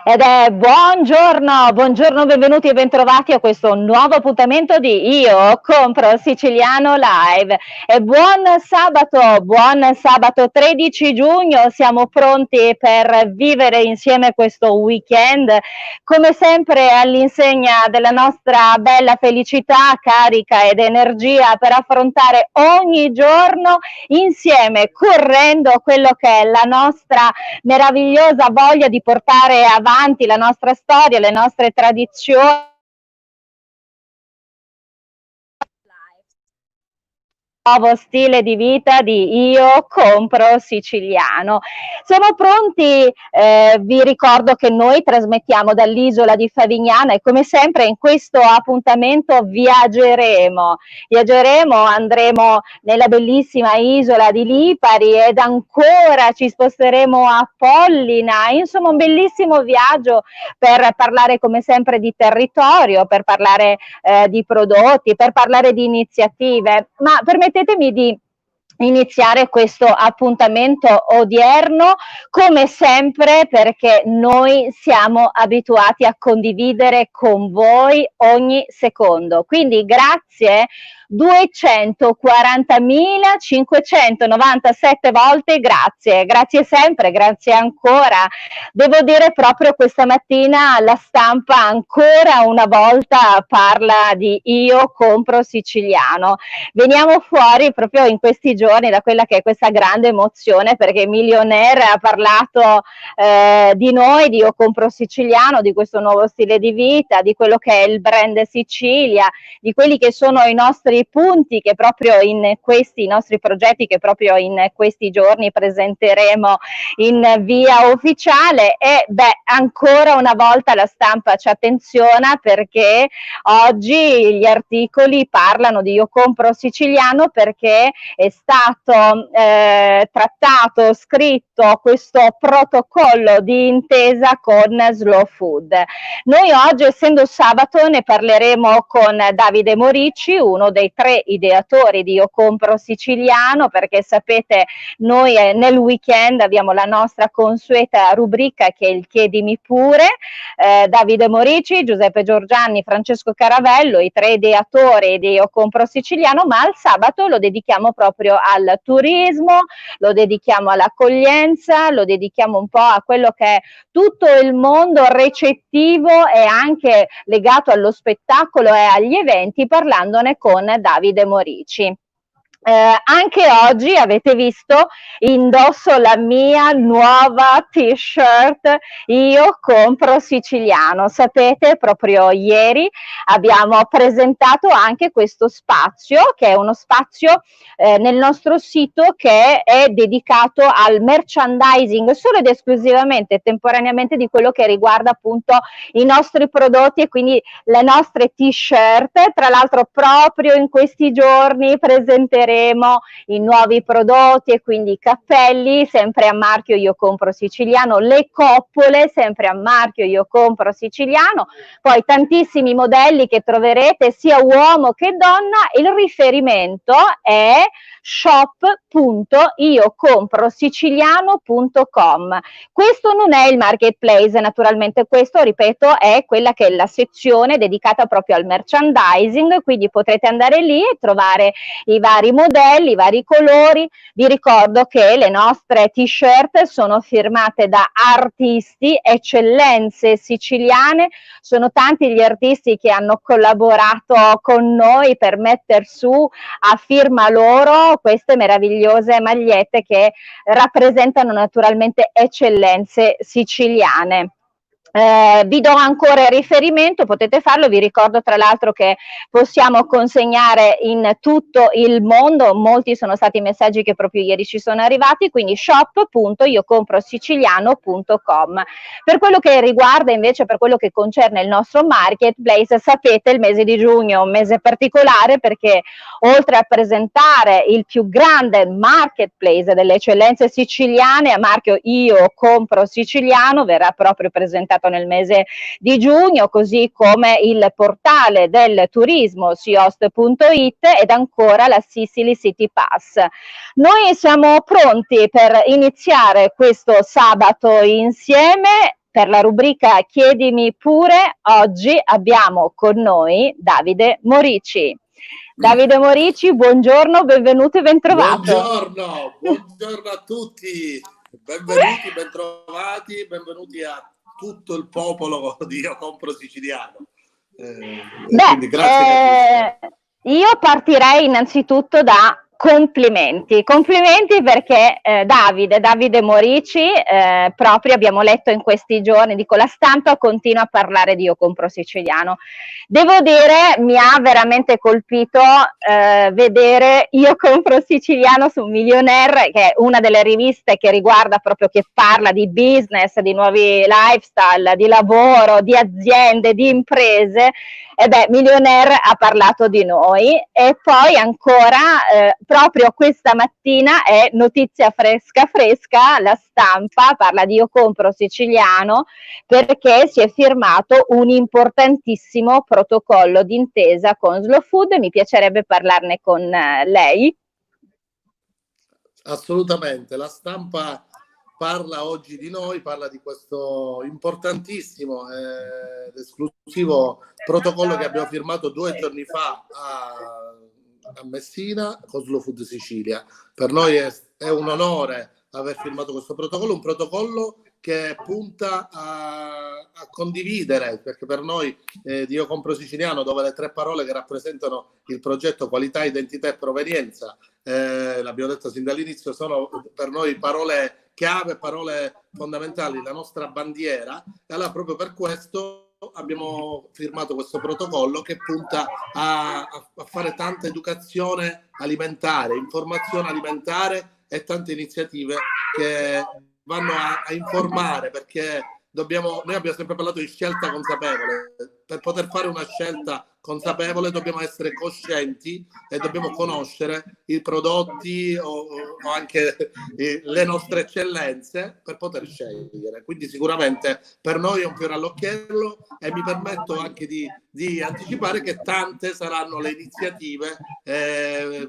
Ed è buongiorno, buongiorno, benvenuti e bentrovati a questo nuovo appuntamento di Io Compro Siciliano Live. E buon sabato 13 giugno, siamo pronti per vivere insieme questo weekend, come sempre all'insegna della nostra bella felicità, carica ed energia per affrontare ogni giorno insieme, correndo quello che è la nostra meravigliosa voglia di portare avanti la nostra storia, le nostre tradizioni. Nuovo stile di vita di Io Compro Siciliano. Siamo pronti, vi ricordo che noi trasmettiamo dall'isola di Favignana e come sempre in questo appuntamento viaggeremo, andremo nella bellissima isola di Lipari ed ancora ci sposteremo a Pollina, insomma un bellissimo viaggio per parlare come sempre di territorio, per parlare di prodotti, per parlare di iniziative, ma permettetemi di iniziare questo appuntamento odierno come sempre perché noi siamo abituati a condividere con voi ogni secondo, quindi grazie 240.597 volte, grazie sempre, grazie ancora. Devo dire proprio questa mattina la stampa ancora una volta parla di Io Compro Siciliano. Veniamo fuori proprio in questi giorni da quella che è questa grande emozione perché Millionaire ha parlato di noi, di Io Compro Siciliano, di questo nuovo stile di vita, di quello che è il brand Sicilia, di quelli che sono i nostri punti che proprio in questi i nostri progetti che proprio in questi giorni presenteremo in via ufficiale e beh ancora una volta la stampa ci attenziona perché oggi gli articoli parlano di Io Compro Siciliano perché è stato trattato, scritto questo protocollo di intesa con Slow Food. Noi oggi, essendo sabato, ne parleremo con Davide Morici, uno dei 3 ideatori di Io Compro Siciliano, perché sapete noi nel weekend abbiamo la nostra consueta rubrica che è il Chiedimi pure, Davide Morici, Giuseppe Giorgianni, Francesco Caravello, i 3 ideatori di Io Compro Siciliano, ma il sabato lo dedichiamo proprio al turismo, lo dedichiamo all'accoglienza, lo dedichiamo un po' a quello che è tutto il mondo recettivo e anche legato allo spettacolo e agli eventi, parlandone con Davide Morici. Anche oggi avete visto indosso la mia nuova t-shirt Io Compro Siciliano. Sapete, proprio ieri abbiamo presentato anche questo spazio che è uno spazio nel nostro sito che è dedicato al merchandising solo ed esclusivamente temporaneamente di quello che riguarda appunto i nostri prodotti e quindi le nostre t-shirt. Tra l'altro proprio in questi giorni presenteremo i nuovi prodotti e quindi i cappelli sempre a marchio Io Compro Siciliano, le coppole sempre a marchio Io Compro Siciliano, poi tantissimi modelli che troverete sia uomo che donna. Il riferimento è shop.iocomprosiciliano.com. Questo non è il marketplace, naturalmente questo, ripeto, è quella che è la sezione dedicata proprio al merchandising, quindi potrete andare lì e trovare i vari modelli, i vari colori. Vi ricordo che le nostre t-shirt sono firmate da artisti, eccellenze siciliane, sono tanti gli artisti che hanno collaborato con noi per metter su a firma loro queste meravigliose magliette che rappresentano naturalmente eccellenze siciliane. Vi do ancora il riferimento, potete farlo, vi ricordo tra l'altro che possiamo consegnare in tutto il mondo, molti sono stati i messaggi che proprio ieri ci sono arrivati, quindi shop.iocomprosiciliano.com. Per quello che riguarda invece, per quello che concerne il nostro marketplace, sapete il mese di giugno è un mese particolare perché oltre a presentare il più grande marketplace delle eccellenze siciliane a marchio Io Compro Siciliano, verrà proprio presentato nel mese di giugno, così come il portale del turismo siost.it ed ancora la Sicily City Pass. Noi siamo pronti per iniziare questo sabato insieme per la rubrica Chiedimi pure, oggi abbiamo con noi Davide Morici. Davide Morici, buongiorno, benvenuto e bentrovato. Buongiorno a tutti, benvenuti, bentrovati, benvenuti a tutto il popolo di Io Compro Siciliano. Quindi grazie. Io partirei innanzitutto da complimenti perché Davide Morici, proprio abbiamo letto in questi giorni, dico la stampa continua a parlare di Io Compro Siciliano. Devo dire, mi ha veramente colpito vedere Io Compro Siciliano su Millionaire, che è una delle riviste che riguarda proprio, che parla di business, di nuovi lifestyle, di lavoro, di aziende, di imprese. E beh, Millionaire ha parlato di noi. E poi ancora, proprio questa mattina è notizia fresca, La Stampa parla di Io Compro Siciliano, perché si è firmato un importantissimo protocollo d'intesa con Slow Food. Mi piacerebbe parlarne con lei. Assolutamente, La Stampa parla oggi di noi, parla di questo importantissimo ed esclusivo protocollo che abbiamo firmato 2 giorni fa a Messina con Slow Food Sicilia. Per noi è un onore aver firmato questo protocollo, un protocollo che punta a condividere, perché per noi di Io Compro Siciliano, dove le 3 parole che rappresentano il progetto qualità, identità e provenienza, l'abbiamo detto sin dall'inizio, sono per noi parole chiave, parole fondamentali, la nostra bandiera, e allora proprio per questo abbiamo firmato questo protocollo che punta a fare tanta educazione alimentare, informazione alimentare e tante iniziative che vanno a informare, perché noi abbiamo sempre parlato di scelta consapevole. Per poter fare una scelta consapevole dobbiamo essere coscienti e dobbiamo conoscere i prodotti o anche le nostre eccellenze per poter scegliere. Quindi sicuramente per noi è un fiore all'occhiello, e mi permetto anche di anticipare che tante saranno le iniziative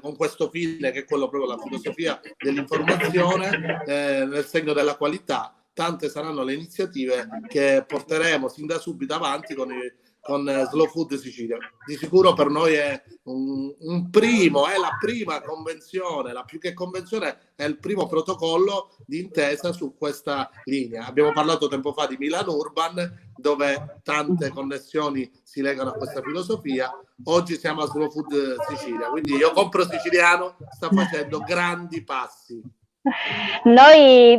con questo fine, che è quello proprio la filosofia dell'informazione nel segno della qualità. Tante saranno le iniziative che porteremo sin da subito avanti con Slow Food Sicilia. Di sicuro per noi è un primo, è la prima convenzione, la più che convenzione è il primo protocollo di intesa su questa linea. Abbiamo parlato tempo fa di Milan Urban, dove tante connessioni si legano a questa filosofia. Oggi siamo a Slow Food Sicilia, quindi Io Compro Siciliano sta facendo grandi passi. Noi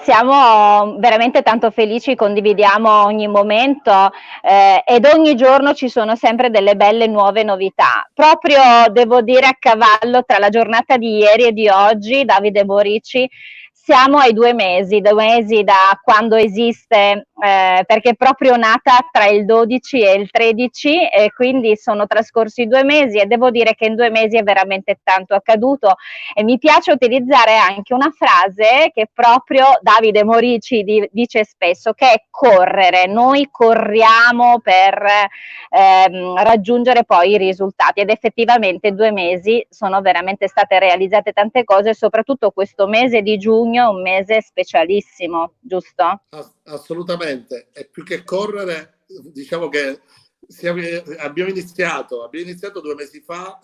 siamo veramente tanto felici, condividiamo ogni momento ed ogni giorno ci sono sempre delle belle nuove novità. Proprio devo dire, a cavallo tra la giornata di ieri e di oggi, Davide Morici, siamo ai 2 mesi da quando esiste, perché è proprio nata tra il 12 e il 13, e quindi sono trascorsi 2 mesi, e devo dire che in 2 mesi è veramente tanto accaduto. E mi piace utilizzare anche una frase che proprio Davide Morici dice spesso, che è correre. Noi corriamo per raggiungere poi i risultati, ed effettivamente in 2 mesi sono veramente state realizzate tante cose, soprattutto questo mese di giugno è un mese specialissimo, giusto? Assolutamente, e più che correre, diciamo che abbiamo iniziato 2 mesi fa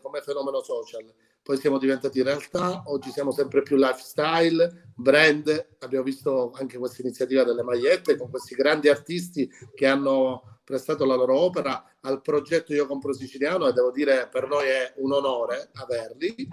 come fenomeno social, poi siamo diventati realtà, oggi siamo sempre più lifestyle, brand. Abbiamo visto anche questa iniziativa delle magliette con questi grandi artisti che hanno prestato la loro opera al progetto Io Compro Siciliano, e devo dire per noi è un onore averli.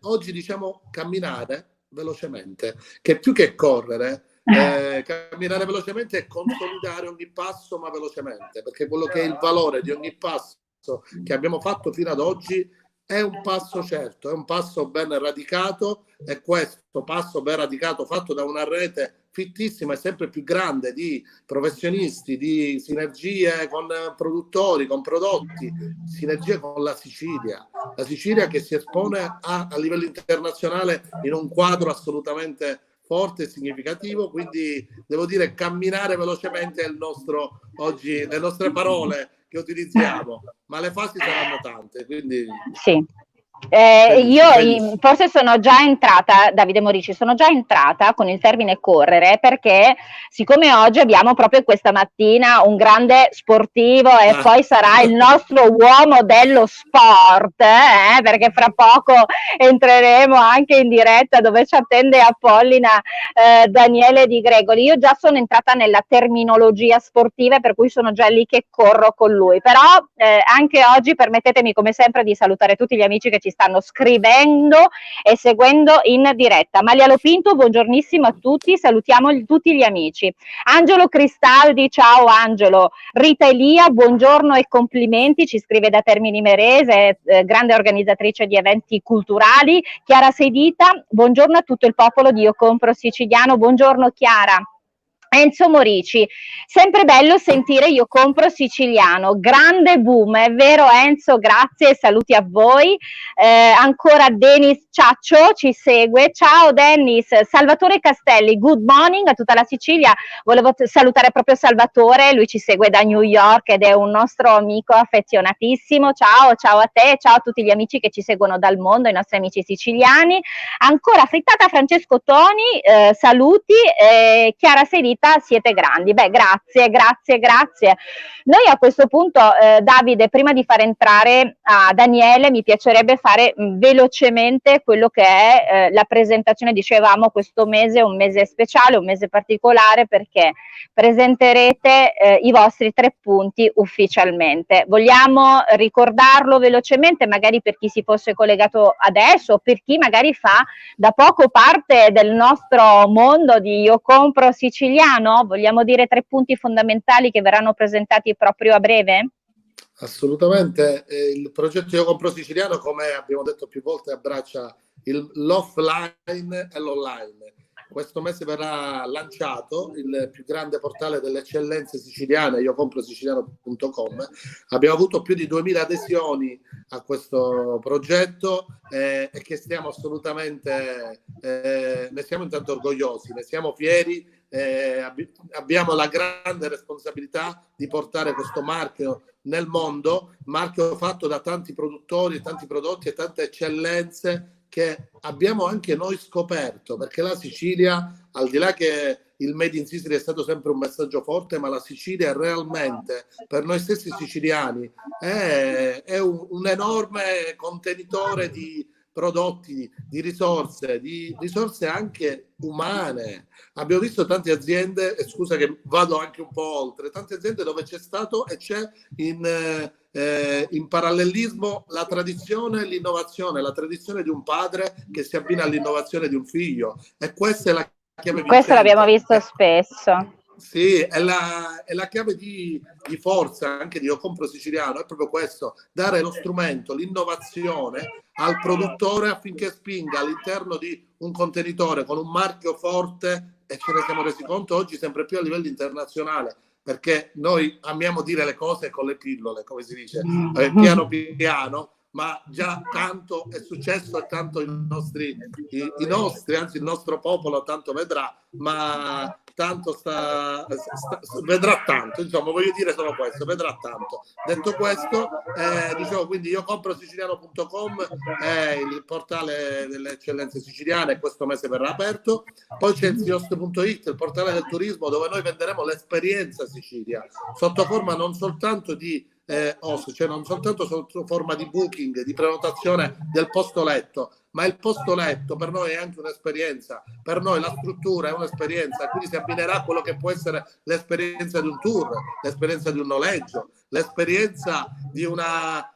Oggi diciamo camminare velocemente, che più che correre, camminare velocemente è consolidare ogni passo, ma velocemente, perché quello che è il valore di ogni passo che abbiamo fatto fino ad oggi è un passo certo, è un passo ben radicato, e questo passo ben radicato fatto da una rete fittissima e sempre più grande di professionisti, di sinergie con produttori, con prodotti, sinergie con la Sicilia che si espone a livello internazionale in un quadro assolutamente forte e significativo. Quindi devo dire, camminare velocemente è il nostro oggi, le nostre parole che utilizziamo, ma le fasi saranno tante, quindi sì. Forse sono già entrata, Davide Morici, sono già entrata con il termine correre, perché siccome oggi abbiamo proprio questa mattina un grande sportivo e poi sarà il nostro uomo dello sport, perché fra poco entreremo anche in diretta dove ci attende Apollina Daniele Di Gregori. Io già sono entrata nella terminologia sportiva, per cui sono già lì che corro con lui, però anche oggi permettetemi come sempre di salutare tutti gli amici che ci stanno scrivendo e seguendo in diretta. Malia Lopinto, buongiornissimo a tutti, salutiamo tutti gli amici. Angelo Cristaldi, ciao Angelo. Rita Elia, buongiorno e complimenti, ci scrive da Termini Imerese, grande organizzatrice di eventi culturali. Chiara Sedita, buongiorno a tutto il popolo di Io Compro Siciliano, buongiorno Chiara. Enzo Morici, sempre bello sentire Io Compro Siciliano, grande boom, è vero Enzo, grazie e saluti a voi. Ancora Denis Ciaccio ci segue, ciao Dennis. Salvatore Castelli, good morning a tutta la Sicilia, volevo salutare proprio Salvatore, lui ci segue da New York ed è un nostro amico affezionatissimo, ciao a te, ciao a tutti gli amici che ci seguono dal mondo, i nostri amici siciliani. Ancora Frittata Francesco Toni, saluti, Chiara Sedita, siete grandi. Beh, grazie. Noi a questo punto, Davide, prima di far entrare a Daniele, mi piacerebbe fare velocemente quello che è la presentazione. Dicevamo, questo mese è un mese speciale, un mese particolare, perché presenterete i vostri 3 punti ufficialmente. Vogliamo ricordarlo velocemente, magari per chi si fosse collegato adesso, o per chi magari fa da poco parte del nostro mondo di Io Compro Siciliano? Vogliamo dire 3 punti fondamentali che verranno presentati proprio a breve? Assolutamente. Il progetto Io Compro Siciliano, come abbiamo detto più volte, abbraccia l'offline e l'online. Questo mese verrà lanciato il più grande portale delle eccellenze siciliane, iocomprosiciliano.com. Abbiamo avuto più di 2000 adesioni a questo progetto e che stiamo assolutamente, ne siamo intanto orgogliosi, ne siamo fieri. Abbiamo la grande responsabilità di portare questo marchio nel mondo, marchio fatto da tanti produttori, tanti prodotti e tante eccellenze che abbiamo anche noi scoperto, perché la Sicilia, al di là che il Made in Sicily è stato sempre un messaggio forte, ma la Sicilia è realmente, per noi stessi siciliani, è un enorme contenitore di prodotti, di risorse anche umane. Abbiamo visto tante aziende, e scusa che vado anche un po' oltre, tante aziende dove c'è stato e c'è in parallelismo la tradizione e l'innovazione, la tradizione di un padre che si abbina all'innovazione di un figlio, e questa è la chiave vincente. Questo l'abbiamo visto spesso. Sì, è la chiave di forza anche di Io Compro Siciliano, è proprio questo, dare lo strumento, l'innovazione al produttore affinché spinga all'interno di un contenitore con un marchio forte, e ce ne siamo resi conto oggi sempre più a livello internazionale, perché noi amiamo dire le cose con le pillole, come si dice, piano piano, ma già tanto è successo e tanto anzi il nostro popolo tanto vedrà, ma tanto vedrà tanto, insomma, voglio dire solo questo, vedrà tanto. Detto questo, dicevo, quindi iocomprosiciliano.com è il portale delle eccellenze siciliane, questo mese verrà aperto. Poi c'è il siost.it, il portale del turismo, dove noi venderemo l'esperienza Sicilia sotto forma non soltanto di cioè non soltanto sotto forma di booking, di prenotazione del posto letto, ma il posto letto per noi è anche un'esperienza, per noi la struttura è un'esperienza, quindi si abbinerà a quello che può essere l'esperienza di un tour, l'esperienza di un noleggio, l'esperienza di una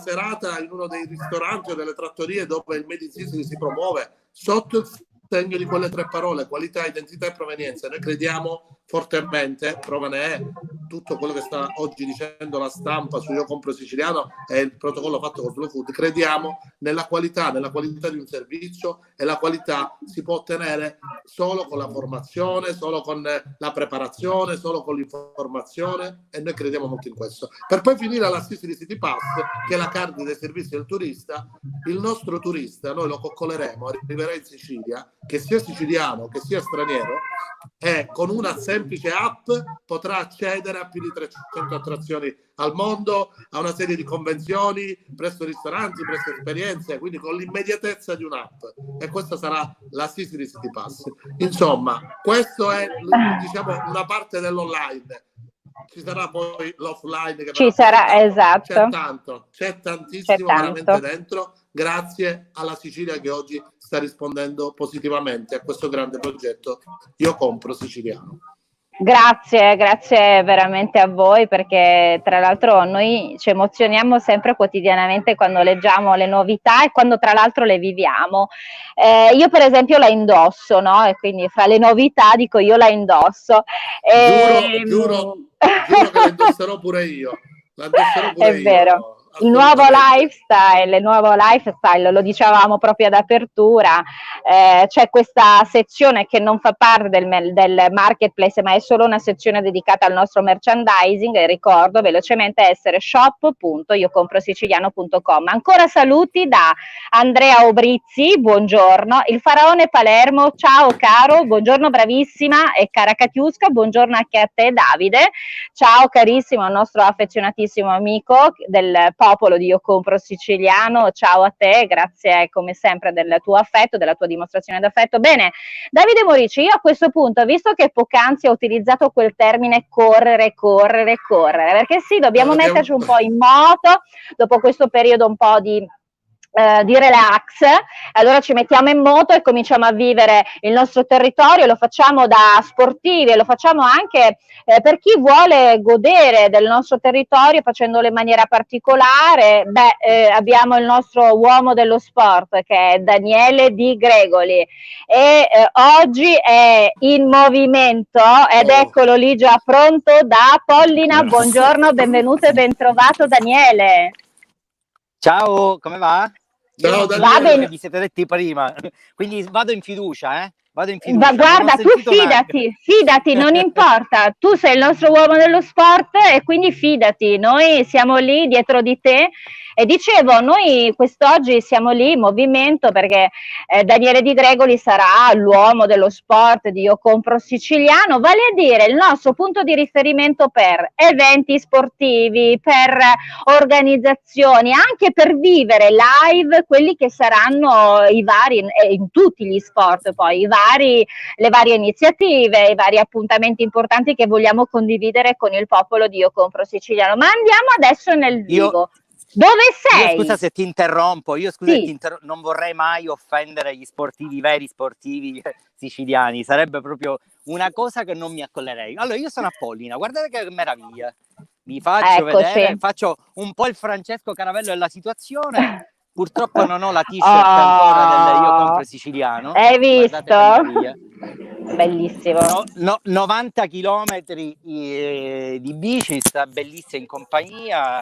serata in uno dei ristoranti o delle trattorie dove il Made in Sicily si promuove sotto il segno di quelle 3 parole: qualità, identità e provenienza. Noi crediamo fortemente, prova ne è tutto quello che sta oggi dicendo la stampa su Io Compro Siciliano e il protocollo fatto con Slow Food. Crediamo nella qualità di un servizio, e la qualità si può ottenere solo con la formazione, solo con la preparazione, solo con l'informazione, e noi crediamo molto in questo. Per poi finire alla Sicily City Pass, che è la card dei servizi del turista. Il nostro turista noi lo coccoleremo, arriverà in Sicilia, che sia siciliano che sia straniero, e con una semplice app potrà accedere ha più di 300 attrazioni al mondo, ha una serie di convenzioni presso ristoranti, presso esperienze, quindi con l'immediatezza di un'app, e questa sarà la Sicily City Pass. Insomma, questo è, diciamo, una parte dell'online. Ci sarà poi l'offline che ci sarà, esatto. C'è tantissimo veramente dentro, grazie alla Sicilia che oggi sta rispondendo positivamente a questo grande progetto Io Compro Siciliano. Grazie veramente a voi, perché tra l'altro noi ci emozioniamo sempre quotidianamente quando leggiamo le novità e quando tra l'altro le viviamo. Io per esempio la indosso, no? E quindi fra le novità dico io la indosso. Giuro che la indosserò pure io. È vero. Il nuovo lifestyle, lo dicevamo proprio ad apertura, c'è questa sezione che non fa parte del marketplace, ma è solo una sezione dedicata al nostro merchandising, e ricordo velocemente essere shop.iocomprosiciliano.com. Ancora saluti da Andrea Obrizzi, buongiorno. Il Faraone Palermo, ciao caro, buongiorno bravissima e cara Katiuska, buongiorno anche a te Davide, ciao carissimo, il nostro affezionatissimo amico del popolo di Io Compro Siciliano, ciao a te, grazie come sempre del tuo affetto, della tua dimostrazione d'affetto. Bene, Davide Morici, io a questo punto, visto che poc'anzi ho utilizzato quel termine correre, perché sì, dobbiamo metterci un po' in moto, dopo questo periodo un po' di relax, allora ci mettiamo in moto e cominciamo a vivere il nostro territorio, lo facciamo da sportivi e lo facciamo anche per chi vuole godere del nostro territorio facendolo in maniera particolare. Abbiamo il nostro uomo dello sport che è Daniele Di Gregoli e oggi è in movimento ed eccolo lì già pronto da Pollina. Buongiorno, benvenuto e ben trovato Daniele. Ciao, come va? Ciao Daniele. Che vi siete detti prima, quindi vado in fiducia, Guarda, tu fidati, non importa, tu sei il nostro uomo dello sport e quindi fidati, noi siamo lì dietro di te. E dicevo, noi quest'oggi siamo lì in movimento perché Daniele Di Gregoli sarà l'uomo dello sport di Io Compro Siciliano, vale a dire il nostro punto di riferimento per eventi sportivi, per organizzazioni, anche per vivere live quelli che saranno i vari, in tutti gli sport poi, le varie iniziative, i vari appuntamenti importanti che vogliamo condividere con il popolo di Io Compro Siciliano. Ma andiamo adesso nel vivo. Dove sei? Io scusa se ti interrompo, non vorrei mai offendere gli sportivi, veri sportivi siciliani, sarebbe proprio una cosa che non mi accollerei. Allora, io sono a Pollina, guardate che meraviglia, vi faccio vedere, faccio un po' il Francesco Caravello della situazione, purtroppo non ho la t-shirt ancora del Io Compro Siciliano. Hai visto? Bellissimo. 90 chilometri di bici, sta bellissima in compagnia.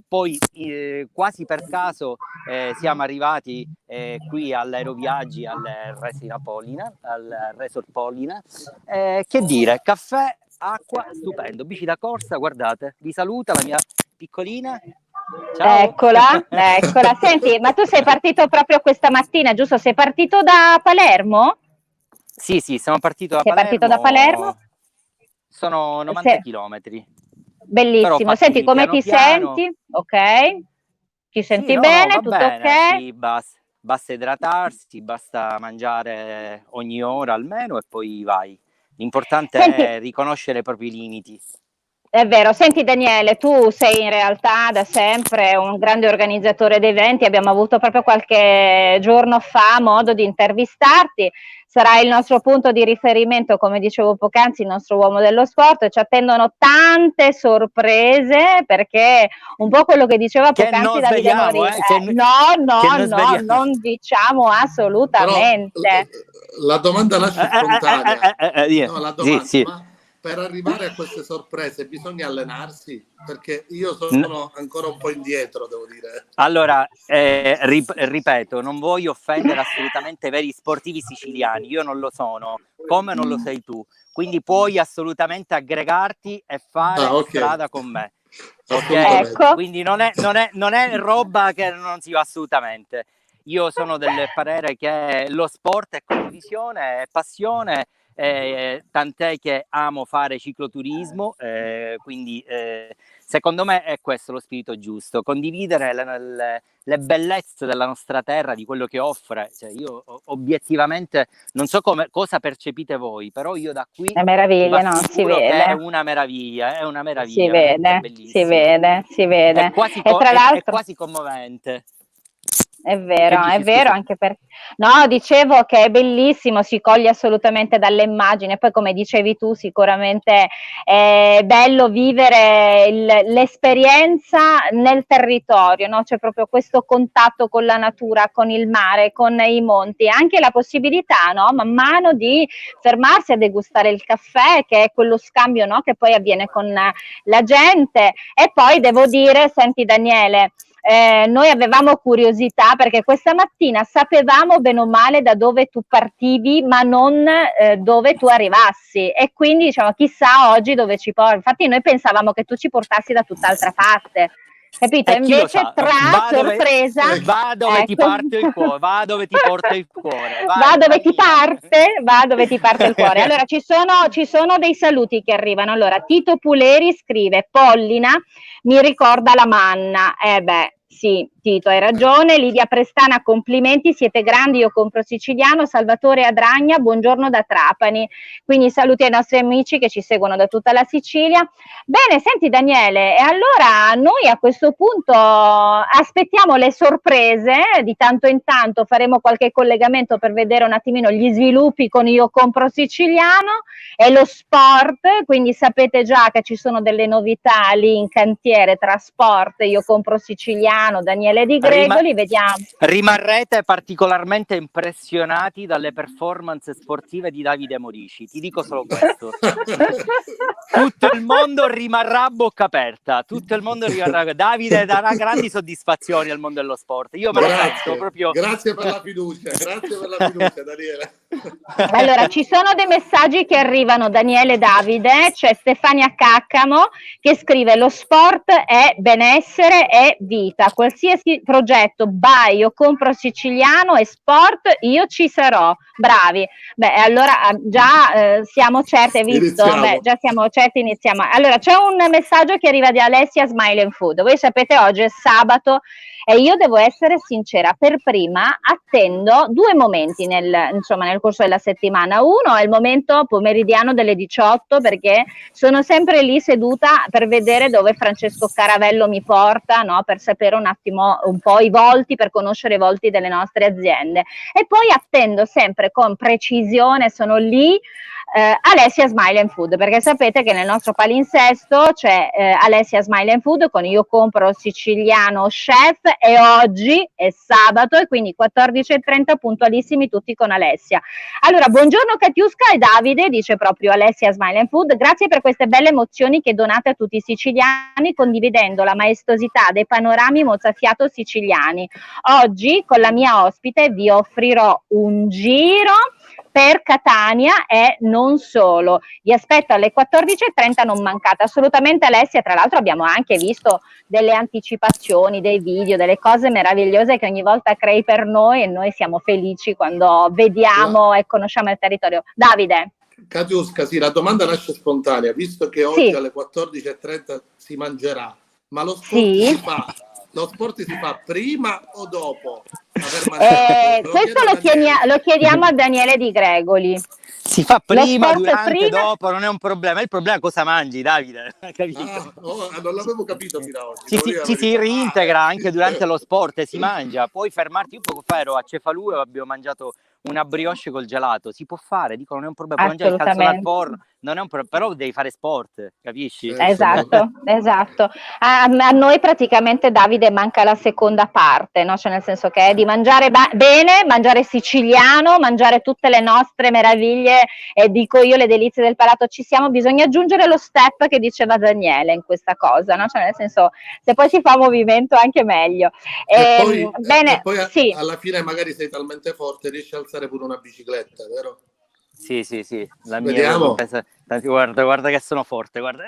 Poi quasi per caso siamo arrivati qui all'Aeroviaggi al Resort Pollina, che dire, caffè, acqua, stupendo, bici da corsa, guardate, vi saluta la mia piccolina. Ciao. Eccola. Senti, ma tu sei partito proprio questa mattina, giusto? Sei partito da Palermo? Sì, sono partito da Palermo. Partito da Palermo? Sono 90 chilometri. Bellissimo, senti come ti senti? Ok, ti senti bene? Tutto bene, ok? Sì, basta idratarsi, basta mangiare ogni ora almeno e poi vai. L'importante è riconoscere i propri limiti. È vero, senti Daniele, tu sei in realtà da sempre un grande organizzatore di eventi, abbiamo avuto proprio qualche giorno fa modo di intervistarti, sarai il nostro punto di riferimento, come dicevo poc'anzi, il nostro uomo dello sport, ci attendono tante sorprese perché un po' quello che diceva poc'anzi Davide Morici, non diciamo assolutamente. Però, la domanda nasce spontanea. La domanda, sì. Ma per arrivare a queste sorprese bisogna allenarsi? Perché io sono ancora un po' indietro, devo dire. Allora, ripeto, non voglio offendere assolutamente i veri sportivi siciliani, io non lo sono, come non lo sei tu, quindi puoi assolutamente aggregarti e fare strada con me. Ecco. Quindi non è roba che non si va assolutamente. io sono del parere che lo sport è condivisione, è passione, tant'è che amo fare cicloturismo, quindi secondo me è questo lo spirito giusto, condividere le bellezze della nostra terra, di quello che offre. Cioè, io obiettivamente non so cosa percepite voi, però io da qui È meraviglia, vi no? Si assicuro che vede. è una meraviglia, Si veramente vede, si bellissima. vede, si vede. E tra È l'altro quasi commovente. è Che vero, dici, è vero, scusa? anche perché no, dicevo che è bellissimo, si coglie assolutamente dalle immagini, e poi come dicevi tu, sicuramente è bello vivere l'esperienza nel territorio, no? C'è proprio questo contatto con la natura, con il mare, con i monti, anche la possibilità, no? Man mano di fermarsi a degustare il caffè, che è quello scambio, no? Che poi avviene con la gente. E poi devo dire, senti Daniele, noi avevamo curiosità perché questa mattina sapevamo bene o male da dove tu partivi, ma non dove tu arrivassi, e quindi diciamo chissà oggi dove ci porti. Infatti noi pensavamo che tu ci portassi da tutt'altra parte, capito? E chi lo Invece sa, tra sorpresa, va dove ti ecco. parte il cuore, va dove ti porta il cuore, Va dove ti Marina. parte, va dove ti parte il cuore. Allora ci sono dei saluti che arrivano. Allora Tito Puleri scrive: Pollina mi ricorda la manna. Beh, sì, Tito, hai ragione. Lidia Prestana, complimenti, siete grandi, io compro siciliano. Salvatore Adragna, buongiorno da Trapani. Quindi saluti ai nostri amici che ci seguono da tutta la Sicilia. Bene, senti Daniele, e allora noi a questo punto aspettiamo le sorprese, di tanto in tanto faremo qualche collegamento per vedere un attimino gli sviluppi con Io Compro Siciliano e lo sport, quindi sapete già che ci sono delle novità lì in cantiere tra sport, Io Compro Siciliano, Daniele Di Gregoli, vediamo. Rimarrete particolarmente impressionati dalle performance sportive di Davide Morici, ti dico solo questo. Tutto il mondo rimarrà a bocca aperta, tutto il mondo rimarrà. Davide darà grandi soddisfazioni al mondo dello sport. Io me lo sento proprio. Grazie per la fiducia, Daniele. Allora, ci sono dei messaggi che arrivano, Daniele, Davide, c'è Stefania Caccamo che scrive: lo sport è benessere e vita, qualsiasi progetto by Io Compro Siciliano e sport, io ci sarò. Bravi. Beh, allora già siamo certi, hai visto? Beh, già siamo certi, iniziamo. Allora, c'è un messaggio che arriva di Alessia Smile and Food. Voi sapete, oggi è sabato e io devo essere sincera, per prima attendo due momenti nel corso della settimana. Uno è il momento pomeridiano delle 18, perché sono sempre lì seduta per vedere dove Francesco Caravello mi porta, no? Per sapere un attimo un po' i volti, per conoscere i volti delle nostre aziende. E poi attendo sempre con precisione, sono lì, Alessia Smile and Food, perché sapete che nel nostro palinsesto c'è Alessia Smile and Food con Io Compro Siciliano Chef, e oggi è sabato e quindi 14:30 puntualissimi tutti con Alessia. Allora, buongiorno Katiuska e Davide, dice proprio Alessia Smile and Food, grazie per queste belle emozioni che donate a tutti i siciliani condividendo la maestosità dei panorami mozzafiato siciliani. Oggi con la mia ospite vi offrirò un giro per Catania e non solo. Vi aspetto alle 14:30, non mancate assolutamente Alessia. Tra l'altro abbiamo anche visto delle anticipazioni, dei video, delle cose meravigliose che ogni volta crei per noi, e noi siamo felici quando vediamo e conosciamo il territorio. Davide. Katiuska, sì, la domanda nasce spontanea, visto che oggi alle 14:30 si mangerà, ma lo sport lo sport si fa prima o dopo aver mangiato? Questo lo chiediamo a Daniele Di Gregoli. Si fa prima, durante, dopo, non è un problema. Il problema è cosa mangi, Davide. Capito? Non l'avevo capito fino ad oggi. Ci si reintegra anche durante lo sport e si mangia. Puoi fermarti. Io poco fa ero a Cefalù e abbiamo mangiato una brioche col gelato. Si può fare, dico, non è un problema. Puoi mangiare il calzone al forno, non è un problema, però devi fare sport, capisci? Esatto. A noi praticamente, Davide, manca la seconda parte, no? Cioè nel senso che è di mangiare bene, mangiare siciliano, mangiare tutte le nostre meraviglie, e dico io le delizie del palato ci siamo, bisogna aggiungere lo step che diceva Daniele in questa cosa, no? Cioè nel senso, se poi si fa movimento anche meglio. E poi alla fine magari sei talmente forte riesci a alzare pure una bicicletta, vero? Sì, la Vediamo. mia, guarda che sono forte, guarda.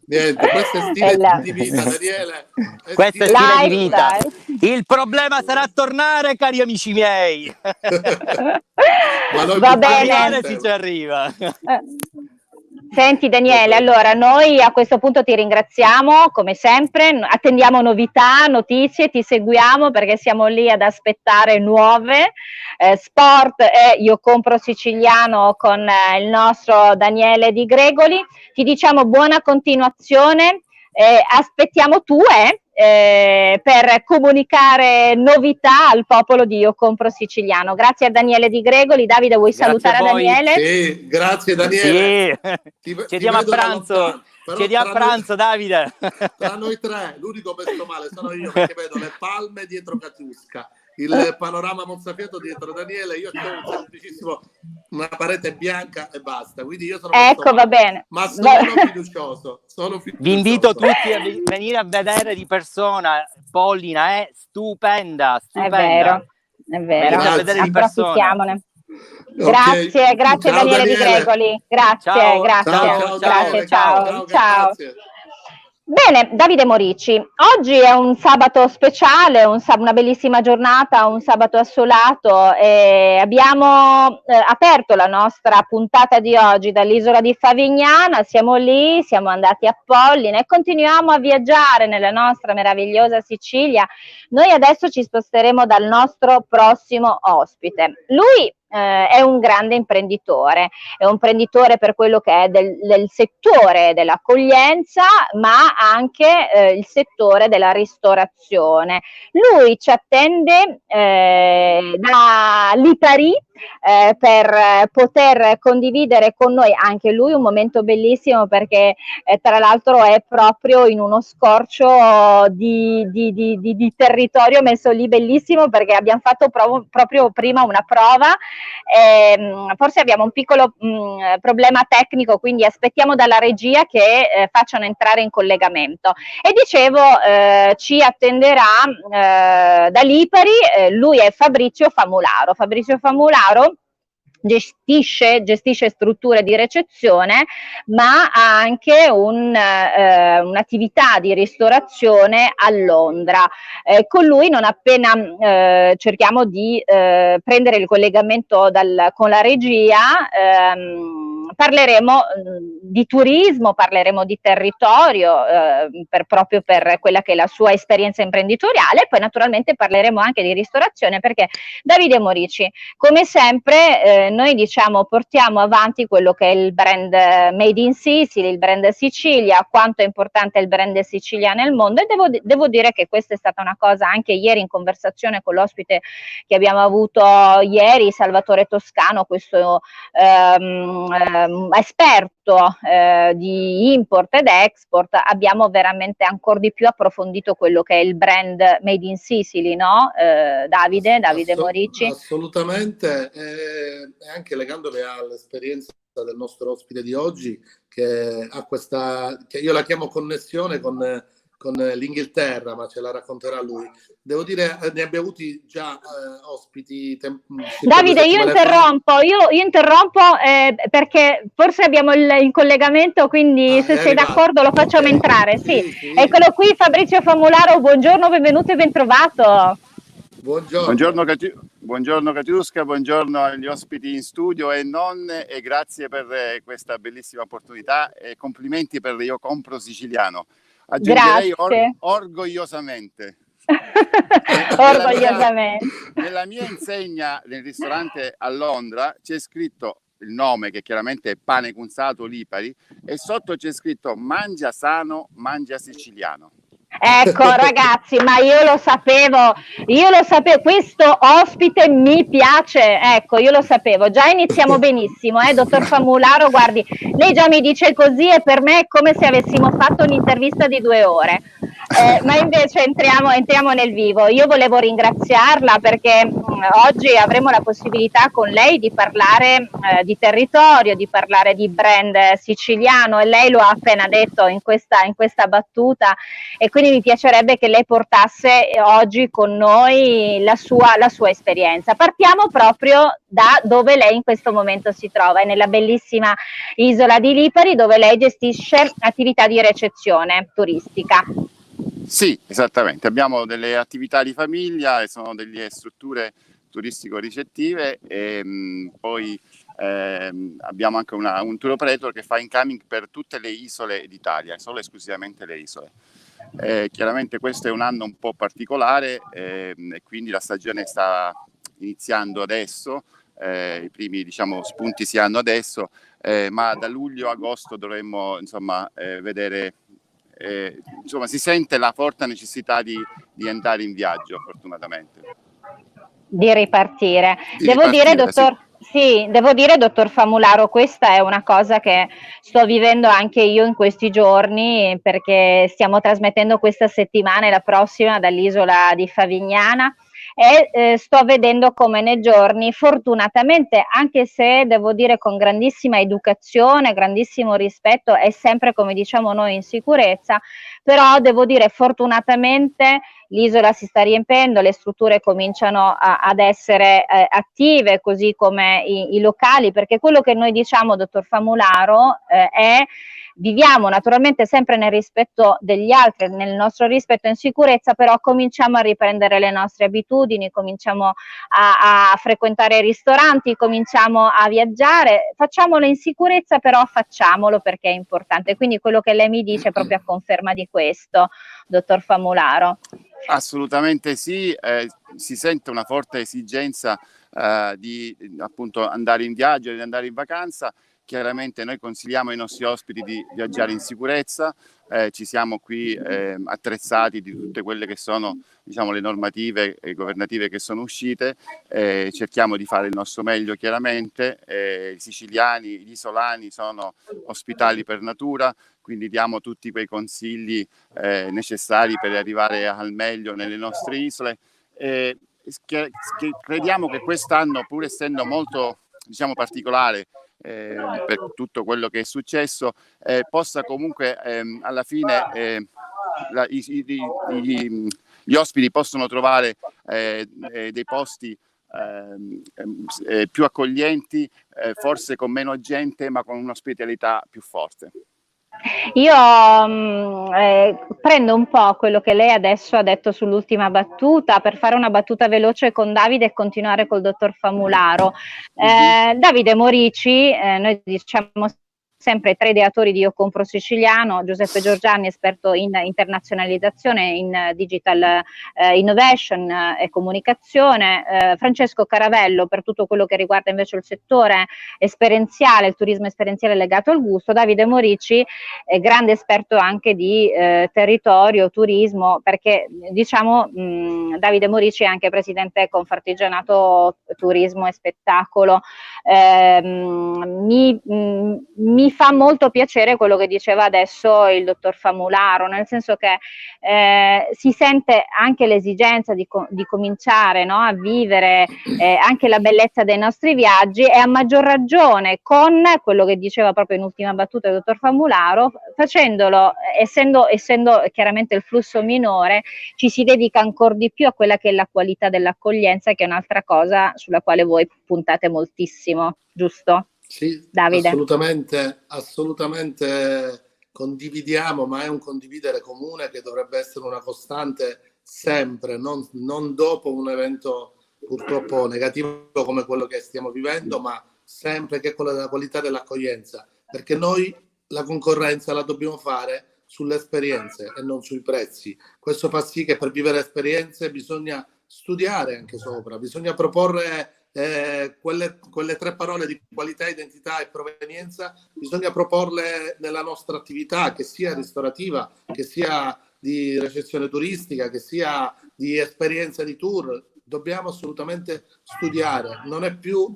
Niente, questo è stile di vita, Daniele. Questo è stile di vita. Il problema sarà tornare, cari amici miei. Ma noi Va bene, si ci arriva. Senti Daniele, allora noi a questo punto ti ringraziamo come sempre, attendiamo novità, notizie, ti seguiamo perché siamo lì ad aspettare nuove. Sport e Io Compro Siciliano con il nostro Daniele Di Gregoli. Ti diciamo buona continuazione, aspettiamo per comunicare novità al popolo di Io Compro Siciliano. Grazie a Daniele Di Gregoli. Davide, vuoi salutare a Daniele? Sì, grazie Daniele. Sì. Ci vediamo a pranzo. Ci vediamo a pranzo, Davide. Tra noi tre, l'unico messo male sono io, perché vedo le palme dietro Katiuska, il panorama mozzafiato dietro Daniele, io ho un semplicissimo, una parete bianca e basta, quindi io sono va bene, ma sono fiducioso. Vi invito tutti a venire a vedere di persona. Pollina è stupenda. È vero. A vedere di persona. Grazie, okay. Grazie ciao, Daniele Di Gregoli, grazie. Ciao. Bene, Davide Morici, oggi è un sabato speciale, una bellissima giornata, un sabato assolato, e abbiamo aperto la nostra puntata di oggi dall'isola di Favignana, siamo lì, siamo andati a Pollina e continuiamo a viaggiare nella nostra meravigliosa Sicilia. Noi adesso ci sposteremo dal nostro prossimo ospite. Lui è un grande imprenditore, è un imprenditore per quello che è del settore dell'accoglienza, ma anche il settore della ristorazione. Lui ci attende da Lipari per poter condividere con noi anche lui un momento bellissimo, perché tra l'altro è proprio in uno scorcio di territorio messo lì bellissimo, perché abbiamo fatto proprio prima una prova. Forse abbiamo un piccolo problema tecnico, quindi aspettiamo dalla regia che facciano entrare in collegamento. E dicevo, ci attenderà da Lipari, lui è Fabrizio Famularo. Fabrizio Famularo gestisce strutture di ricezione, ma ha anche un'attività di ristorazione a Londra. Con lui, non appena cerchiamo di prendere il collegamento con la regia, parleremo di turismo, parleremo di territorio, proprio per quella che è la sua esperienza imprenditoriale, e poi naturalmente parleremo anche di ristorazione, perché Davide Morici, come sempre, noi diciamo portiamo avanti quello che è il brand Made in Sicily, il brand Sicilia, quanto è importante il brand Sicilia nel mondo, e devo dire che questa è stata una cosa anche ieri in conversazione con l'ospite che abbiamo avuto ieri, Salvatore Toscano, questo esperto di import ed export. Abbiamo veramente ancora di più approfondito quello che è il brand Made in Sicily, no? Davide Morici? Assolutamente, e anche legandole all'esperienza del nostro ospite di oggi, che ha questa, che io la chiamo connessione con l'Inghilterra, ma ce la racconterà lui. Devo dire, ne abbiamo avuti già ospiti. Davide, io interrompo perché forse abbiamo il collegamento, quindi se sei d'accordo lo facciamo entrare. Sì. Eccolo qui, Fabrizio Famularo, buongiorno, benvenuto e bentrovato. Buongiorno Katiuska, buongiorno agli ospiti in studio e non, e grazie per questa bellissima opportunità e complimenti per Io Compro Siciliano. Aggiungerei orgogliosamente. Orgogliosamente. Nella mia insegna nel ristorante a Londra c'è scritto il nome, che chiaramente è Pane Cunzato Lipari, e sotto c'è scritto mangia sano, mangia siciliano. Ecco ragazzi, ma io lo sapevo, questo ospite mi piace, ecco, io lo sapevo, già iniziamo benissimo, dottor Famularo, guardi, lei già mi dice così e per me è come se avessimo fatto un'intervista di 2 ore. Ma invece entriamo nel vivo. Io volevo ringraziarla perché oggi avremo la possibilità con lei di parlare di territorio, di parlare di brand siciliano, e lei lo ha appena detto in questa battuta, e quindi mi piacerebbe che lei portasse oggi con noi la sua esperienza. Partiamo proprio da dove lei in questo momento si trova, è nella bellissima isola di Lipari, dove lei gestisce attività di ricezione turistica. Sì, esattamente. Abbiamo delle attività di famiglia e sono delle strutture turistico-ricettive e poi abbiamo anche un tour operator che fa incoming per tutte le isole d'Italia, solo e esclusivamente le isole. Chiaramente questo è un anno un po' particolare e quindi la stagione sta iniziando adesso, i primi spunti si hanno adesso, ma da luglio a agosto dovremmo vedere. Si sente la forte necessità di andare in viaggio, fortunatamente. Di ripartire. Devo dire, dottor Famularo, questa è una cosa che sto vivendo anche io in questi giorni, perché stiamo trasmettendo questa settimana e la prossima dall'isola di Favignana, e sto vedendo come nei giorni, fortunatamente, anche se devo dire con grandissima educazione, grandissimo rispetto, è sempre, come diciamo noi, in sicurezza, però devo dire fortunatamente l'isola si sta riempiendo, le strutture cominciano ad essere attive, così come i locali, perché quello che noi diciamo, dottor Famularo, è: viviamo naturalmente sempre nel rispetto degli altri, nel nostro rispetto in sicurezza, però cominciamo a riprendere le nostre abitudini, cominciamo a frequentare i ristoranti, cominciamo a viaggiare, facciamolo in sicurezza, però facciamolo perché è importante. Quindi quello che lei mi dice è proprio a conferma di questo, dottor Famularo. Assolutamente sì, si sente una forte esigenza di appunto andare in viaggio, di andare in vacanza. Chiaramente noi consigliamo ai nostri ospiti di viaggiare in sicurezza, ci siamo qui attrezzati di tutte quelle che sono le normative governative che sono uscite, cerchiamo di fare il nostro meglio chiaramente, i siciliani, gli isolani sono ospitali per natura, quindi diamo tutti quei consigli necessari per arrivare al meglio nelle nostre isole. Crediamo che quest'anno, pur essendo molto particolare per tutto quello che è successo, possa comunque alla fine gli ospiti possono trovare dei posti più accoglienti, forse con meno gente, ma con un'ospitalità più forte. Io prendo un po' quello che lei adesso ha detto sull'ultima battuta per fare una battuta veloce con Davide e continuare col dottor Famularo. Davide Morici, noi diciamo sempre tre ideatori di Io Compro Siciliano: Giuseppe Giorgiani, esperto in internazionalizzazione, in digital innovation e comunicazione, Francesco Caravello per tutto quello che riguarda invece il settore esperienziale, il turismo esperienziale legato al gusto, Davide Morici è grande esperto anche di territorio, turismo, perché diciamo Davide Morici è anche presidente Confartigianato Turismo e Spettacolo. Mi fa molto piacere quello che diceva adesso il dottor Famularo, nel senso che si sente anche l'esigenza di cominciare, no, a vivere anche la bellezza dei nostri viaggi, e a maggior ragione con quello che diceva proprio in ultima battuta il dottor Famularo, facendolo, essendo chiaramente il flusso minore, ci si dedica ancora di più a quella che è la qualità dell'accoglienza, che è un'altra cosa sulla quale voi puntate moltissimo, giusto? Sì, Davide. Assolutamente condividiamo, ma è un condividere comune che dovrebbe essere una costante sempre, non dopo un evento purtroppo negativo come quello che stiamo vivendo, ma sempre, che è quella della qualità dell'accoglienza, perché noi la concorrenza la dobbiamo fare sulle esperienze e non sui prezzi. Questo fa sì che per vivere esperienze bisogna studiare anche sopra, bisogna proporre quelle tre parole di qualità, identità e provenienza, bisogna proporle nella nostra attività, che sia ristorativa, che sia di ricezione turistica, che sia di esperienza di tour. Dobbiamo assolutamente studiare, non è più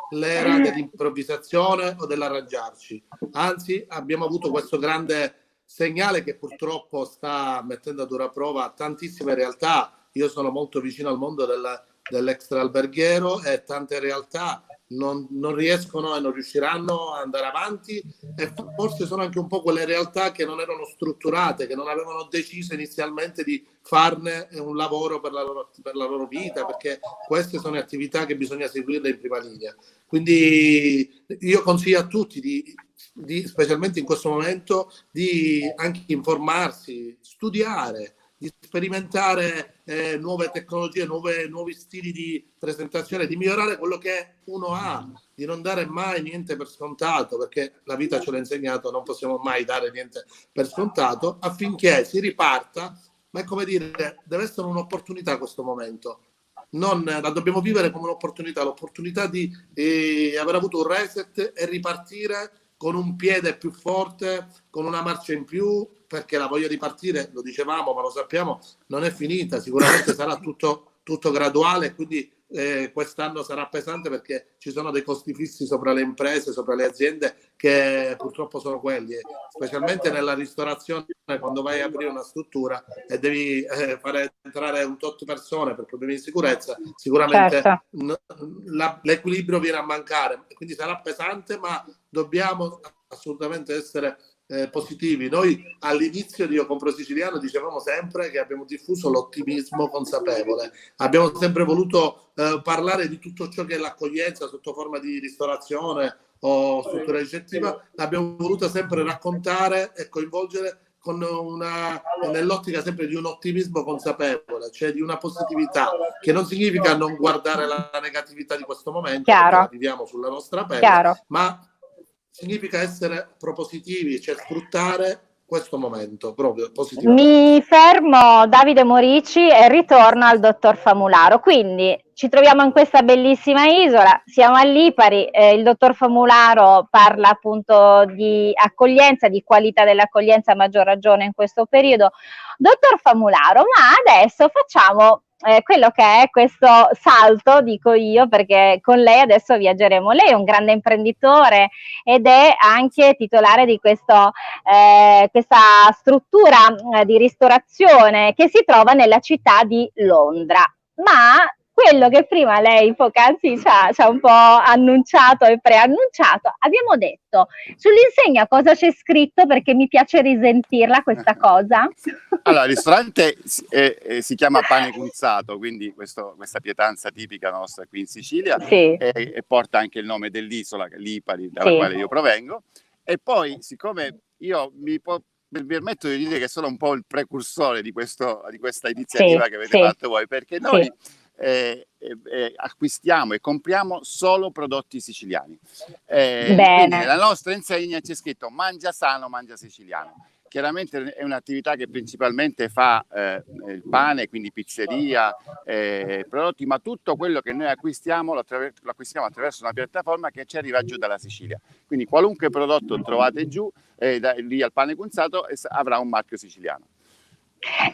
l'era dell'improvvisazione o dell'arrangiarci, anzi abbiamo avuto questo grande segnale che purtroppo sta mettendo a dura prova tantissime realtà. Io sono molto vicino al mondo dell'extraalberghiero e tante realtà non riescono e non riusciranno ad andare avanti, e forse sono anche un po' quelle realtà che non erano strutturate, che non avevano deciso inizialmente di farne un lavoro per la loro vita, perché queste sono attività che bisogna seguirle in prima linea. Quindi io consiglio a tutti specialmente in questo momento, di anche informarsi, studiare, di sperimentare nuove tecnologie, nuovi stili di presentazione, di migliorare quello che uno ha, di non dare mai niente per scontato, perché la vita ce l'ha insegnato, non possiamo mai dare niente per scontato, affinché si riparta. Ma è come dire, deve essere un'opportunità questo momento. La dobbiamo vivere come un'opportunità, l'opportunità di aver avuto un reset e ripartire con un piede più forte, con una marcia in più, perché la voglia di partire, lo dicevamo, ma lo sappiamo, non è finita. Sicuramente sarà tutto graduale, quindi quest'anno sarà pesante, perché ci sono dei costi fissi sopra le imprese, sopra le aziende, che purtroppo sono quelli, specialmente nella ristorazione, quando vai a aprire una struttura e devi fare entrare un tot persone per problemi di sicurezza, sicuramente certo. L'equilibrio viene a mancare, quindi sarà pesante, ma dobbiamo assolutamente essere positivi. Noi all'inizio di Io Compro Siciliano dicevamo sempre che abbiamo diffuso l'ottimismo consapevole, abbiamo sempre voluto parlare di tutto ciò che è l'accoglienza sotto forma di ristorazione o struttura ricettiva, l'abbiamo voluto sempre raccontare e coinvolgere nell'ottica sempre di un ottimismo consapevole, cioè di una positività, che non significa non guardare la negatività di questo momento, perché la viviamo sulla nostra pelle, ma significa essere propositivi, cioè sfruttare questo momento proprio positivamente. Mi fermo, Davide Morici, e ritorno al dottor Famularo. Quindi ci troviamo in questa bellissima isola, siamo a Lipari, il dottor Famularo parla appunto di accoglienza, di qualità dell'accoglienza, a maggior ragione in questo periodo. Dottor Famularo, ma adesso facciamo quello che è questo salto, dico io, perché con lei adesso viaggeremo. Lei è un grande imprenditore ed è anche titolare di questa struttura di ristorazione che si trova nella città di Londra. Ma quello che prima lei poc'anzi ci ha un po' annunciato e preannunciato, abbiamo detto sull'insegna cosa c'è scritto, perché mi piace risentirla questa cosa. Allora, il ristorante si chiama Pane Cunzato, quindi questa pietanza tipica nostra qui in Sicilia, sì. e porta anche il nome dell'isola, Lipari, dalla quale io provengo. E poi, siccome io mi permetto di dire che sono un po' il precursore di questa iniziativa che avete fatto voi, perché noi acquistiamo e compriamo solo prodotti siciliani. Quindi nella nostra insegna c'è scritto mangia sano, mangia siciliano. Chiaramente è un'attività che principalmente fa il pane, quindi pizzeria, prodotti, ma tutto quello che noi acquistiamo lo acquistiamo attraverso una piattaforma che ci arriva giù dalla Sicilia. Quindi qualunque prodotto trovate giù, lì al Pane Cunzato, avrà un marchio siciliano.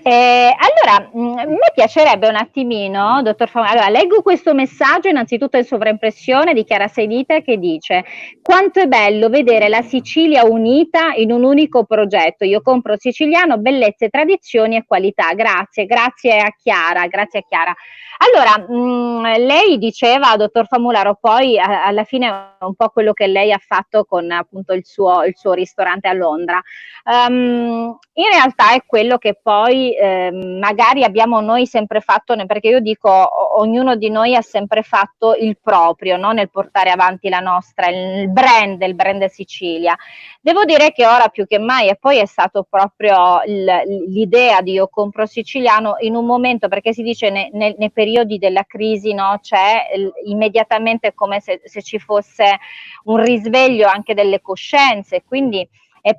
Allora, mi piacerebbe un attimino, dottor Famularo, allora, leggo questo messaggio innanzitutto in sovraimpressione di Chiara Sedita, che dice: quanto è bello vedere la Sicilia unita in un unico progetto. Io compro siciliano, bellezze, tradizioni e qualità. Grazie a Chiara, grazie a Chiara. Allora, lei diceva, dottor Famularo, poi alla fine un po' quello che lei ha fatto con appunto il suo ristorante a Londra. In realtà è quello che poi magari abbiamo noi sempre fatto, perché io dico ognuno di noi ha sempre fatto il proprio, no? Nel portare avanti la nostra, il brand Sicilia. Devo dire che ora più che mai, e poi è stato proprio l'idea di Io Compro Siciliano in un momento, perché si dice nei periodi della crisi, no? C'è immediatamente come se ci fosse un risveglio anche delle coscienze, quindi è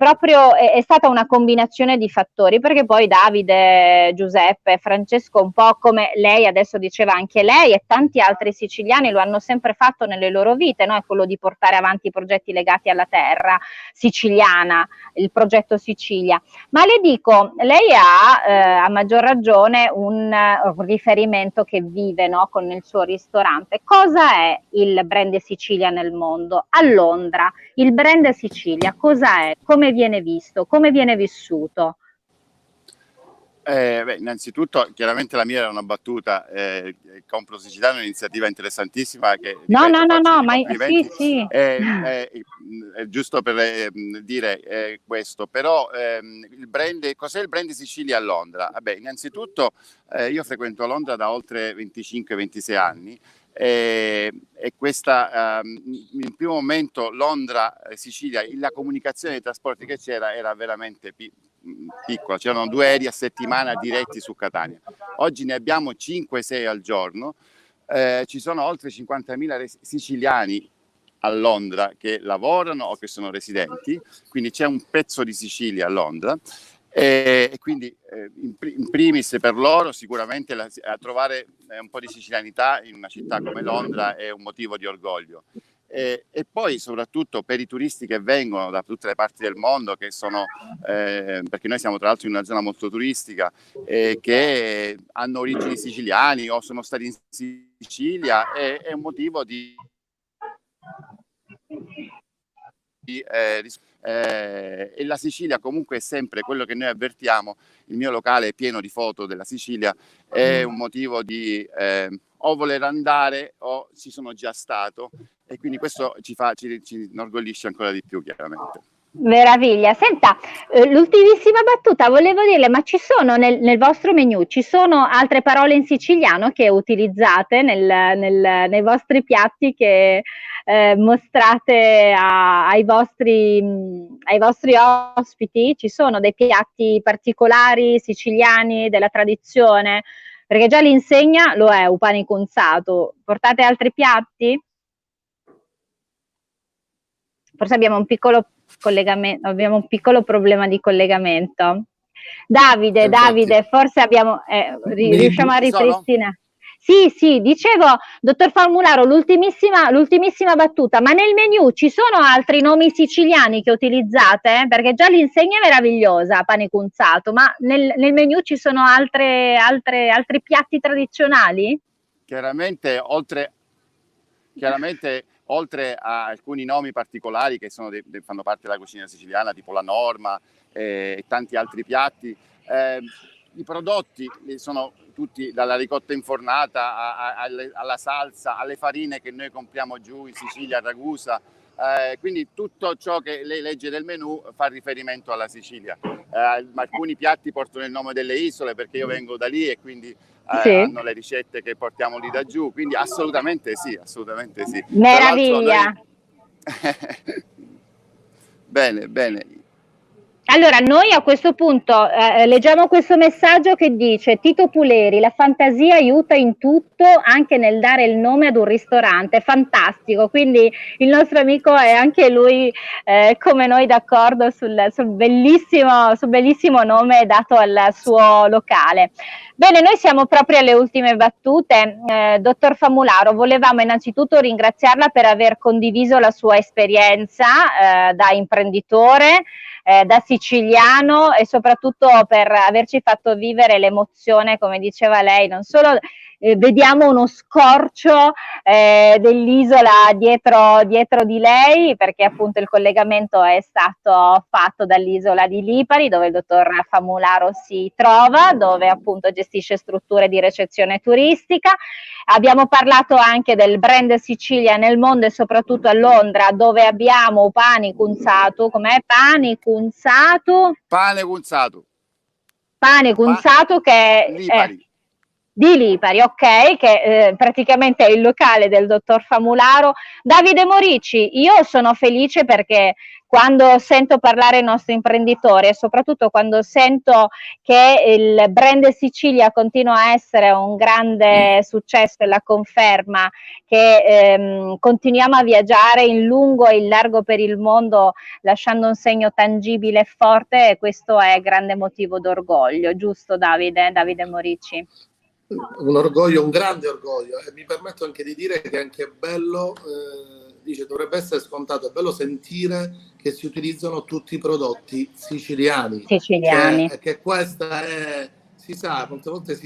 stata una combinazione di fattori, perché poi Davide, Giuseppe, Francesco, un po' come lei adesso diceva, anche lei e tanti altri siciliani lo hanno sempre fatto nelle loro vite, no? È quello di portare avanti i progetti legati alla terra siciliana, il progetto Sicilia. Ma le dico, lei ha a maggior ragione un riferimento che vive, no? Con il suo ristorante. Cosa è il brand Sicilia nel mondo? A Londra, il brand Sicilia cosa è? Come come viene visto, come viene vissuto? Innanzitutto, chiaramente la mia era una battuta. Compro Siciliano è un'iniziativa interessantissima che, No, ripeto, faccio ma complimenti. sì. È giusto per dire questo, però il brand, cos'è il brand Sicilia a Londra? Vabbè, innanzitutto io frequento Londra da oltre 25-26 anni. E questa in primo momento Londra-Sicilia, la comunicazione dei trasporti che c'era era veramente piccola, c'erano 2 aerei a settimana diretti su Catania. Oggi ne abbiamo 5-6 al giorno. Ci sono oltre 50.000 siciliani a Londra che lavorano o che sono residenti, quindi c'è un pezzo di Sicilia a Londra. E quindi in primis per loro sicuramente trovare un po' di sicilianità in una città come Londra è un motivo di orgoglio. E poi soprattutto per i turisti che vengono da tutte le parti del mondo, che sono perché noi siamo tra l'altro in una zona molto turistica, che hanno origini siciliani o sono stati in Sicilia, è un motivo e la Sicilia comunque è sempre quello che noi avvertiamo. Il mio locale è pieno di foto della Sicilia, è un motivo di o voler andare o ci sono già stato, e quindi questo ci inorgoglisce ancora di più, chiaramente. Meraviglia. Senta, l'ultimissima battuta, volevo dirle, ma ci sono nel vostro menù, ci sono altre parole in siciliano che utilizzate nei vostri piatti che mostrate ai vostri ospiti? Ci sono dei piatti particolari siciliani della tradizione? Perché già l'insegna lo è, upani cunzato. Portate altri piatti? Forse abbiamo un piccolo collegamento, abbiamo un piccolo problema di collegamento. Davide, forse abbiamo riusciamo a ripristinare. Sì, dicevo, dottor Famularo, l'ultimissima battuta, ma nel menù ci sono altri nomi siciliani che utilizzate? Perché già l'insegna è meravigliosa, pane cunzato, ma nel menù ci sono altri piatti tradizionali? Chiaramente, oltre a alcuni nomi particolari che fanno parte della cucina siciliana, tipo la norma e tanti altri piatti, i prodotti sono tutti, dalla ricotta infornata alla salsa, alle farine che noi compriamo giù in Sicilia, a Ragusa. Quindi tutto ciò che lei legge del menù fa riferimento alla Sicilia. Alcuni piatti portano il nome delle isole, perché io vengo da lì e quindi hanno le ricette che portiamo lì da giù, quindi assolutamente sì. Meraviglia. Bene. Allora, noi a questo punto leggiamo questo messaggio che dice: Tito Puleri, la fantasia aiuta in tutto, anche nel dare il nome ad un ristorante. Fantastico, quindi il nostro amico è anche lui come noi d'accordo sul bellissimo nome dato al suo locale. Bene, noi siamo proprio alle ultime battute. Dottor Famularo, volevamo innanzitutto ringraziarla per aver condiviso la sua esperienza da imprenditore, da siciliano, e soprattutto per averci fatto vivere l'emozione, come diceva lei, non solo vediamo uno scorcio dell'isola dietro di lei, perché appunto il collegamento è stato fatto dall'isola di Lipari, dove il dottor Famularo si trova, dove appunto gestisce strutture di ricezione turistica. Abbiamo parlato anche del brand Sicilia nel mondo e soprattutto a Londra, dove abbiamo pane cunzato. Com'è? Pane cunzato che è di Lipari, ok, che praticamente è il locale del dottor Famularo. Davide Morici, io sono felice perché quando sento parlare i nostri imprenditori e soprattutto quando sento che il brand Sicilia continua a essere un grande successo e la conferma che continuiamo a viaggiare in lungo e in largo per il mondo lasciando un segno tangibile e forte, e questo è grande motivo d'orgoglio, giusto Davide Morici? Un grande orgoglio, e mi permetto anche di dire che è anche bello, dovrebbe essere scontato, è bello sentire che si utilizzano tutti i prodotti siciliani. Che questa è, si sa, molte volte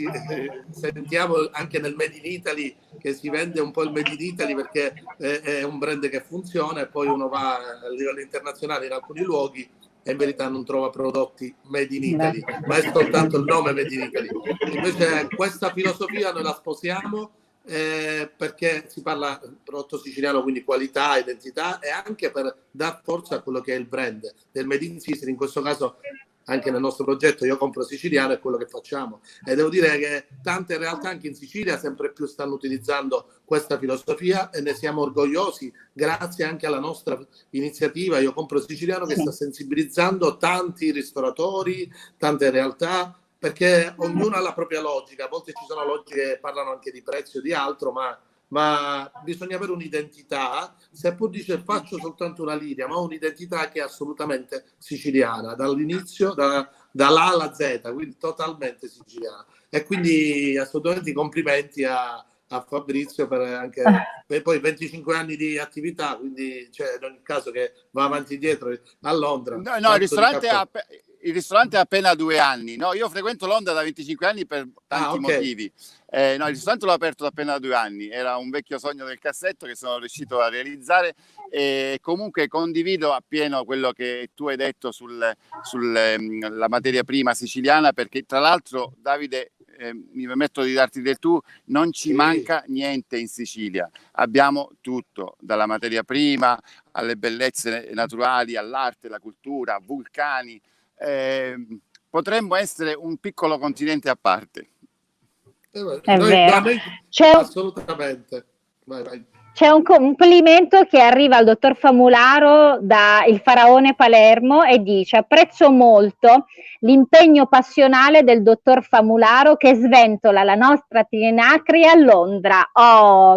sentiamo anche nel Made in Italy che si vende un po' il Made in Italy perché è un brand che funziona, e poi uno va a livello internazionale in alcuni luoghi e in verità non trova prodotti made in Italy, ma è soltanto il nome made in Italy. Invece questa filosofia noi la sposiamo perché si parla prodotto siciliano, quindi qualità, identità, e anche per dar forza a quello che è il brand del Made in Sicily. In questo caso anche nel nostro progetto Io Compro Siciliano è quello che facciamo, e devo dire che tante realtà anche in Sicilia sempre più stanno utilizzando questa filosofia e ne siamo orgogliosi, grazie anche alla nostra iniziativa Io Compro Siciliano, che sta sensibilizzando tanti ristoratori, tante realtà, perché ognuno ha la propria logica. A volte ci sono logiche che parlano anche di prezzo o di altro, ma bisogna avere un'identità, seppur dice faccio soltanto una linea, ma un'identità che è assolutamente siciliana, dall'inizio, dall'A alla Z, quindi totalmente siciliana. E quindi assolutamente i complimenti a Fabrizio per poi 25 anni di attività, quindi in ogni caso che va avanti e dietro a Londra. No, il ristorante ha appena 2 anni. No, io frequento Londra da 25 anni per tanti motivi. No, il ristorante l'ho aperto da appena 2 anni. Era un vecchio sogno del cassetto che sono riuscito a realizzare, e comunque condivido appieno quello che tu hai detto sulla materia prima siciliana, perché tra l'altro, Davide, mi permetto di darti del tu, non ci manca niente in Sicilia. Abbiamo tutto, dalla materia prima alle bellezze naturali, all'arte, alla cultura, vulcani. Potremmo essere un piccolo continente a parte. È vero. Assolutamente. Vai. C'è un complimento che arriva al dottor Famularo da Il Faraone Palermo e dice: apprezzo molto l'impegno passionale del dottor Famularo che sventola la nostra Trinacria a Londra.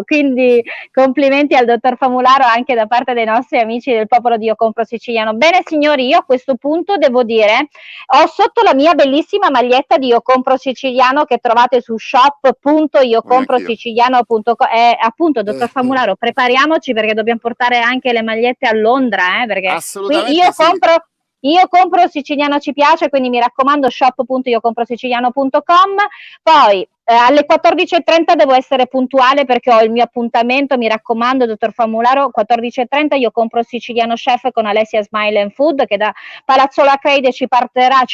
Quindi complimenti al dottor Famularo anche da parte dei nostri amici del popolo di Io Compro Siciliano. Bene signori, io a questo punto devo dire, ho sotto la mia bellissima maglietta di Io Compro Siciliano che trovate su shop.iocomprosiciliano.com. Appunto, dottor Famularo, prepariamoci perché dobbiamo portare anche le magliette a Londra, perché assolutamente qui io compro siciliano ci piace, quindi mi raccomando shop.iocomprosiciliano.com. Poi alle 14:30 devo essere puntuale perché ho il mio appuntamento, mi raccomando dottor Famularo, 14:30 Io Compro Siciliano Chef con Alessia Smile and Food, che da Palazzola Acreide ci porterà a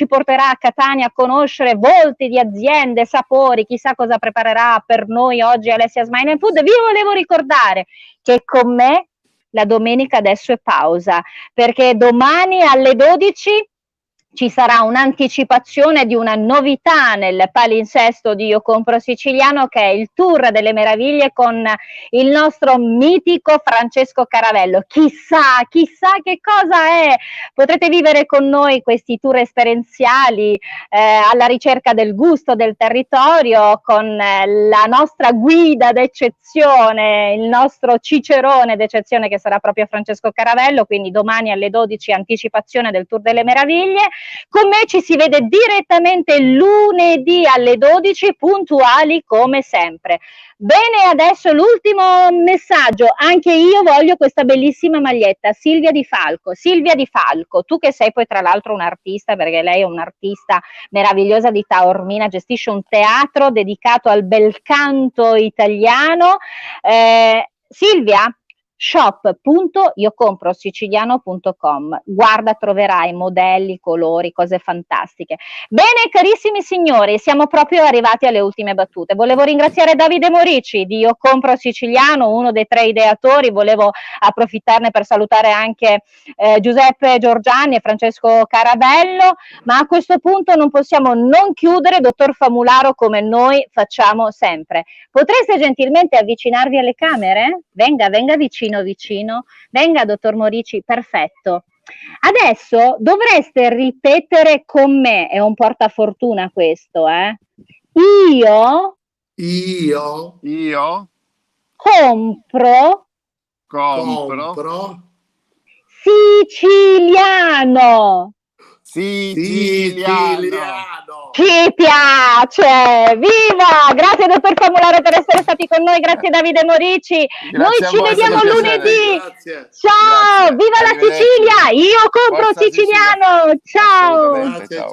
Catania a conoscere volti di aziende, sapori, chissà cosa preparerà per noi oggi Alessia Smile and Food. Vi volevo ricordare che con me la domenica adesso è pausa, perché domani alle 12 ci sarà un'anticipazione di una novità nel palinsesto di Io Compro Siciliano, che è il Tour delle Meraviglie con il nostro mitico Francesco Caravello. Chissà che cosa è. Potrete vivere con noi questi tour esperienziali alla ricerca del gusto del territorio, con la nostra guida d'eccezione, il nostro cicerone d'eccezione che sarà proprio Francesco Caravello. Quindi domani alle 12 anticipazione del Tour delle Meraviglie. Con me ci si vede direttamente lunedì alle 12, puntuali come sempre. Bene, adesso l'ultimo messaggio. Anche io voglio questa bellissima maglietta. Silvia Di Falco, tu che sei poi tra l'altro un'artista, perché lei è un'artista meravigliosa di Taormina, gestisce un teatro dedicato al bel canto italiano. Silvia, shop.iocomprosiciliano.com. guarda, troverai modelli, colori, cose fantastiche. Bene carissimi signori, siamo proprio arrivati alle ultime battute. Volevo ringraziare Davide Morici di Io Compro Siciliano, uno dei 3 ideatori. Volevo approfittarne per salutare anche Giuseppe Giorgiani e Francesco Caravello, ma a questo punto non possiamo non chiudere, dottor Famularo, come noi facciamo sempre. Potreste gentilmente avvicinarvi alle camere? Venga vicino, venga dottor Morici, perfetto. Adesso dovreste ripetere con me, è un portafortuna questo, Io compro siciliano. Ci piace, viva! Grazie dottor Famularo per essere stati con noi, grazie Davide Morici. Noi ci vediamo lunedì. Ciao, viva la Sicilia! Io compro siciliano. Ciao. Ciao.